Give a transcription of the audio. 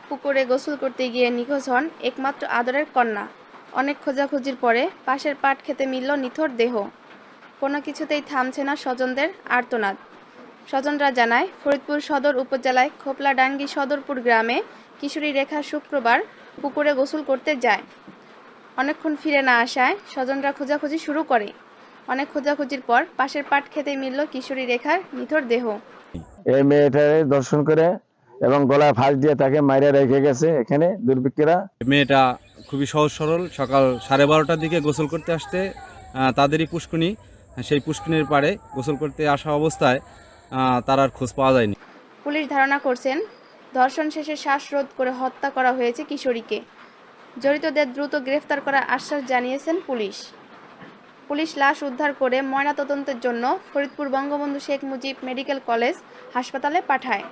পুকুরে গোসল করতে গিয়ে নিখোঁজ হন একমাত্র আদরের কন্যা। অনেক খোঁজাখুঁজির পরে পাশের পাট খেতে মিলল নিথর দেহ। কোনো কিছুতেই থামছে না স্বজনদের আর্তনাদ। স্বজনরা জানায়, ফরিদপুর সদর উপজেলায় খোপলাডাঙ্গি সদরপুর গ্রামে কিশোরী রেখা শুক্রবার পুকুরে গোসল করতে যায়। অনেকক্ষণ ফিরে না আসায় স্বজনরা খোঁজাখুঁজি শুরু করে। অনেক খোঁজাখুঁজির পর পাশের পাট খেতে মিলল কিশোরী রেখার নিথর দেহ। এই মেয়েটাকে দর্শন করে এবং গলায় ফাঁস দিয়ে তাকে মাইরে রেখে গেছে এখানে দুর্বৃত্তরা। মেয়েটা খুবই সহজ সরল, সকাল 12:30টার দিকে গোসল করতে আসতে তাদেরই পুষ্কুনি, সেই পুষ্কুনির পাড়ে গোসল করতে আসা অবস্থায় তার আর খোঁজ পাওয়া যায়নি। পুলিশ ধারণা করছেন, ধর্ষণ শেষে শ্বাসরোধ করে হত্যা করা হয়েছে কিশোরীকে। জড়িতদের দ্রুত গ্রেফতার করার আশ্বাস জানিয়েছেন পুলিশ। পুলিশ লাশ উদ্ধার করে ময়নাতদন্তের জন্য ফরিদপুর বঙ্গবন্ধু শেখ মুজিব মেডিকেল কলেজ হাসপাতালে পাঠায়।